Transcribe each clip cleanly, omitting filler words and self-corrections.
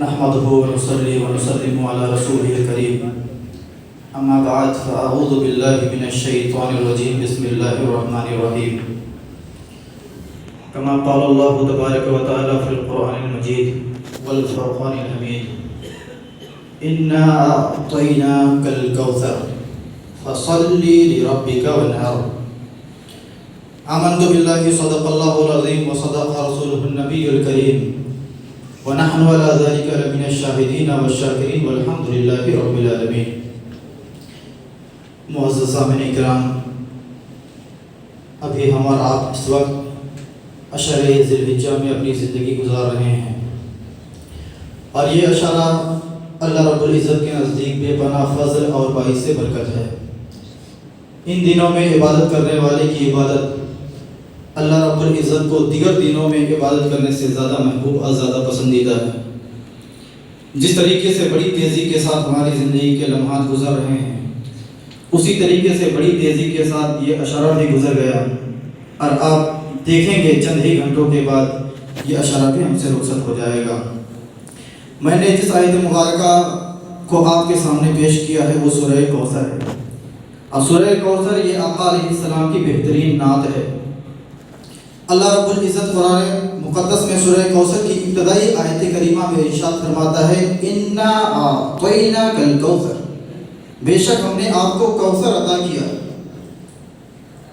نحمده ونصلي ونسلم على رسوله الكريم اما بعد فاعوذ بالله من الشيطان الرجيم بسم الله الرحمن الرحيم كما قال الله تبارك وتعالى في القرآن المجيد والفرقان الحميد إنا أعطيناك الكوثر فصل لربك وانحر آمنت بالله صدق الله العظيم وصدق رسوله النبي الكريم ونحن على ذلك لمن الشاهدين والشاكرين والحمد لله رب العالمين. معزز سامعین کرام، ابھی ہم اور آپ اس وقت عشرہ ذی الحجہ میں اپنی زندگی گزار رہے ہیں، اور یہ عشرہ اللہ رب العزت کے نزدیک بے پناہ فضل اور باعث برکت ہے. ان دنوں میں عبادت کرنے والے کی عبادت اللہ رب العزت کو دیگر دنوں میں عبادت کرنے سے زیادہ محبوب اور زیادہ پسندیدہ ہے. جس طریقے سے بڑی تیزی کے ساتھ ہماری زندگی کے لمحات گزر رہے ہیں، اسی طریقے سے بڑی تیزی کے ساتھ یہ عشرہ بھی گزر گیا، اور آپ دیکھیں گے چند ہی گھنٹوں کے بعد یہ عشرہ بھی ہم سے رخصت ہو جائے گا. میں نے جس آیت مبارکہ کو آپ کے سامنے پیش کیا ہے وہ سورہ کوثر ہے، اور سورہ کوثر یہ آقا علیہ السلام کی بہترین نعت ہے. اللہ رب العزت قرآن مقدس میں سورہ کوثر کی ابتدائی آیت کریمہ میں ارشاد فرماتا ہے انا اعطیناک الکوثر، بے شک ہم نے آپ کو کوثر عطا کیا.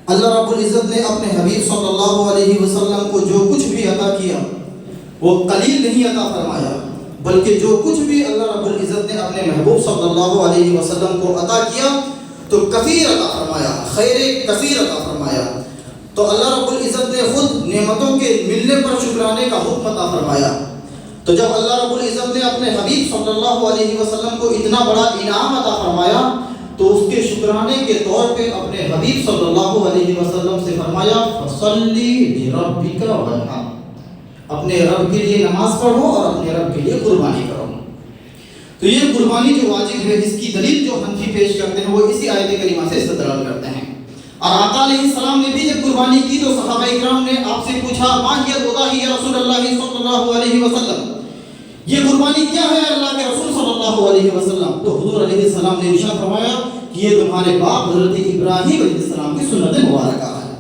اللہ رب العزت نے اپنے حبیب صلی اللہ علیہ وسلم کو جو کچھ بھی عطا کیا وہ قلیل نہیں عطا فرمایا، بلکہ جو کچھ بھی اللہ رب العزت نے اپنے محبوب صلی اللہ علیہ وسلم کو عطا کیا تو کثیر عطا فرمایا، خیر کثیر عطا فرمایا. تو اللہ رب العزت نے خود نعمتوں کے ملنے پر شکرانے کا حکم عطا فرمایا. تو جب اللہ رب العزت نے اپنے حبیب صلی اللہ علیہ وسلم کو اتنا بڑا انعام عطا فرمایا تو اس کے شکرانے کے طور پہ اپنے حبیب صلی اللہ علیہ وسلم سے فرمایا فصلی لربک وانحر، اپنے رب کے لیے نماز پڑھو اور اپنے رب کے لیے قربانی کرو. تو یہ قربانی جو واجب ہے، اس کی دلیل جو حنفی پیش کرتے ہیں وہ اسی آیت کریمہ سے استدلال کرتے ہیں. اور آقا علیہ السلام نے بھی جب قربانی کی تو صحابہ اکرام نے آپ سے پوچھا ما ہی الوضاحی یا رسول اللہ صلی اللہ علیہ وسلم، یہ قربانی کیا ہے اللہ کے رسول صلی اللہ علیہ وسلم؟ تو حضور علیہ السلام نے ارشاد فرمایا کہ یہ تمہارے باپ حضرت ابراہیم علیہ السلام کی سنت مبارکہ ہے.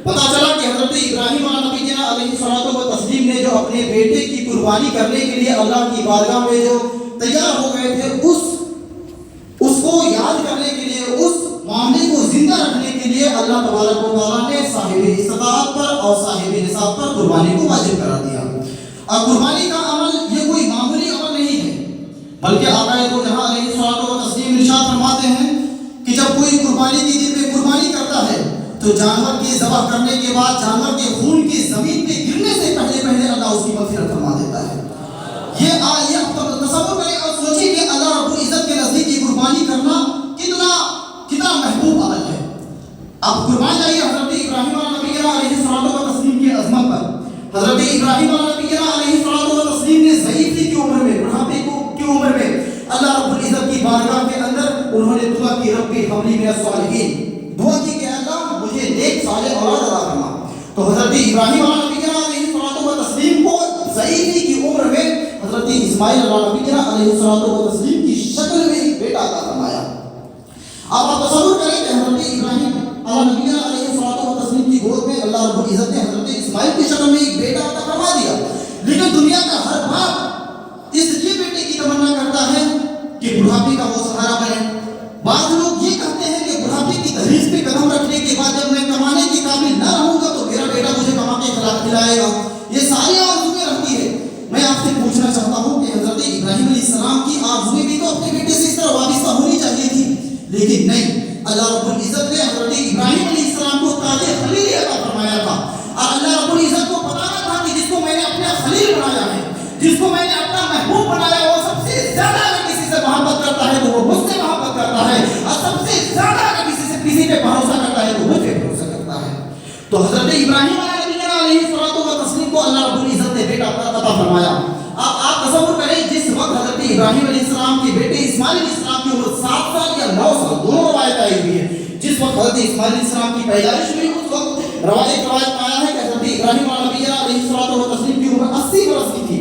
پتہ چلا کہ حضرت ابراہیم نبی جنا علیہ الصلوۃ والتسلیم نے جو اپنے بیٹے کی قربانی کرنے کے لیے اللہ کی بارگاہ میں جو تیار ہو گئے تھے، اس کو یاد کرنے کے لیے، اس معاملے کو زندہ رکھنے کے لیے اللہ تبارک و تعالیٰ نے صاحب استطاعت پر اور صاحب نصاب پر قربانی کو واجب کرا دیا. اور قربانی کا عمل یہ کوئی معمولی عمل نہیں ہے، بلکہ آقا دو جہاں علیہ الصلوۃ والتسلیم ارشاد فرماتے ہیں کہ جب کوئی قربانی کی دن پہ قربانی کرتا ہے تو جانور کی ذبح کرنے کے بعد جانور کے خون کی زمین پہ گرنے سے پہلے اللہ اس کی مغفرت فرما دیتا ہے. یہ تصور کریں اور سوچیں کہ اللہ رب العزت کے نزدیک کی قربانی کرنا کتنا محبوب عمل ہے. آپ قربان جائیے حضرت ابراہیم نبی علیہ الصلوۃ والتسلیم کی عظمت پر. حضرت ابراہیم نبی علیہ الصلوۃ والتسلیم نے ضعیفی کی عمر میں، بڑھاپے کی عمر میں اللہ رب العزت کی بارگاہ کے اندر انہوں نے دعا کی رب حب لی من الصالحین، دعا کی کہ اللہ مجھے نیک صالح اولاد عطا فرما. تو حضرت ابراہیم نبی علیہ الصلوۃ والتسلیم کو ضعیفی کی عمر میں حضرت اسماعیل نبی علیہ الصلوۃ والتسلیم کی شکل میں ایک بیٹا عطا فرمایا. آپ تصور کریں کہ حضرت ابراہیم نبی علیہ الصلوۃ والتسلیم کی گود میں اللہ رب العزت نے حضرت اسماعیل کی شکل میں ایک بیٹا عطا فرما دیا. لیکن دنیا کا ہر باپ اس لیے بیٹے کی تمنا کرتا ہے کہ بڑھاپے کا وہ سہارا بنے. بعض لوگ یہ کہتے ہیں کہ بڑھاپے کی دہلیز پہ قدم رکھنے کے بعد جب میں کمانے کے قابل نہ رہوں گا تو میرا بیٹا مجھے کما کے کھلائے گا. یہ ساری آرزویں رہتی ہے. میں آپ سے پوچھنا چاہتا ہوں کہ حضرت ابراہیم علیہ السلام کی آرزویں بھی تو اپنے بیٹے سے اس طرح وابستہ ہونی چاہیے تھی، لیکن نہیں. اللہ رب العزت نے حضرت ابراہیم علیہ السلام کو تاج خلیل عطا فرمایا تھا، اور اللہ رب العزت کو پتا نہ تھا کہ جس کو میں نے اپنا خلیل بنایا ہے، جس کو میں نے اپنا محبوب بنایا ہے، وہ سب سے زیادہ اگر کسی سے محبت کرتا ہے تو وہ مجھ سے محبت کرتا ہے، اور سب سے زیادہ اگر کسی پہ بھروسہ کرتا ہے تو مجھ پہ بھروسہ کرتا ہے. تو حضرت ابراہیم علیہ الصلوۃ والتسلیم کو اللہ رب العزت نے بیٹا عطا فرمایا. آپ تصور کریں جس وقت حضرت ابراہیم علیہ السلام کے بیٹے اسماعیل علیہ السلام کی عمر 7 سال یا 9 سال دونوں روایت آئی ہوئی ہے. جس وقت حضرت اسماعیل علیہ السلام کی پیدائش ہوئی اس وقت روایت آیا ہے کہ حضرت ابراہیم علیہ السلام کی عمر 80 برس کی تھی.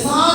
7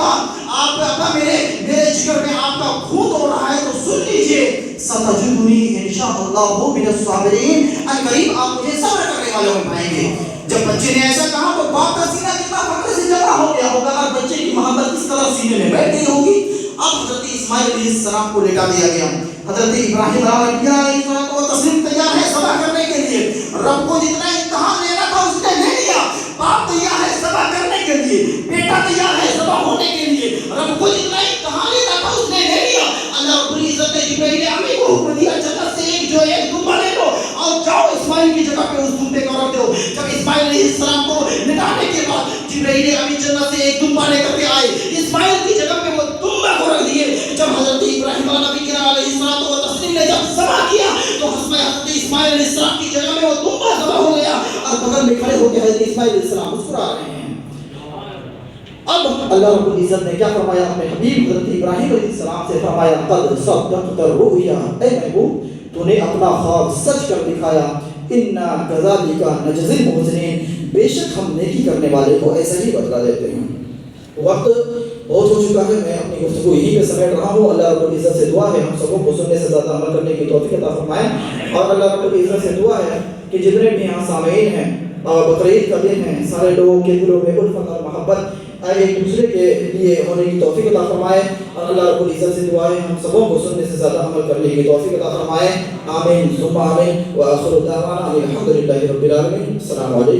ابا میرے جگر میں آپ کا خون دوڑ رہا ہے تو سن لیجئے، ستجدنی انشاءاللہ من الصابرین، ان قریب آپ مجھے صبر کرنے والوں میں پائیں گے۔ جب بچے نے ایسا کہا تو باپ کا سینہ کتنا فخر سے جمع ہو گیا ہوگا اور بچے کی محبت کس طرح سینے میں بیٹھ گئی ہوگی۔ اب حضرت اسماعیل علیہ السلام کو لٹا دیا گیا، حضرت ابراہیم علیہ السلام تیار ہے ذبح کرنے کے لیے، رب کو جتنا امتحان لینا تھا اس نے لے لیا، باپ تیار ہے ذبح کرنے کے لیے، بیٹا تیار ہے ذبح ہونے کے لیے، رب کو جتنا امتحان لینا تھا اس نے لے لیا۔ اللہ رب العزت نے جبرائیل امین کو حکم دیا جنت سے ایک دمبا لے لو اور جاؤ اسماعیل کی جگہ پہ اس دمبے کو رکھ دو۔ جب اسماعیل علیہ السلام کو لٹانے کے بعد جبرائیل امین جنت سے ایک دمبا لے کر کے آئے، اسماعیل کی جگہ پہ وہ دمبا کو رکھ دیے۔ جب حضرت ابراہیم نبی کرام علیہ السلام و تسلیم نے جب ذبح کیا تو حضرت اسماعیل علیہ السلام کی جگہ میں وہ دمبا ذبح ہو گیا اور بغل میں کھڑے ہو کے حضرت اسماعیل علیہ السلام مسکرا رہے ہیں۔ اب اللہ رب العزت نے کیا فرمایا اپنے حبیب حضرت ابراہیم علیہ السلام سے فرمایا قد صدقت الرؤیا، اے محبوب تو نے اپنا خواب سچ کر دکھایا، انا کذالک نجزی المحسنین، بے شک ہم نیکی کرنے والے کو ایسا ہی بدلہ دیتے ہیں۔ وقت بہت ہو چکا ہے، میں اپنی گفتگو یہیں پہ سمیٹ رہا ہوں۔ اللہ رب العزت سے دعا ہے ہم سبوں کو سننے سے زیادہ عمل کرنے کی توفیق عطا فرمائے، اور اللہ رب العزت سے دعا ہے کہ جتنے بھی یہاں سامعین ہیں، بقرعید کا دن ہے، سارے لوگوں کے دلوں میں الفت اور محبت ایک دوسرے کے لیے ہونے کی توفیق عطا فرمائے، اور اللہ رب العزت سے دعا ہے ہم سبوں کو سننے سے زیادہ عمل کرنے کی توفیق عطا فرمائے۔ آمین ثم آمین، وآخر دعوانا الحمد للہ رب العالمین۔ السلام علیکم۔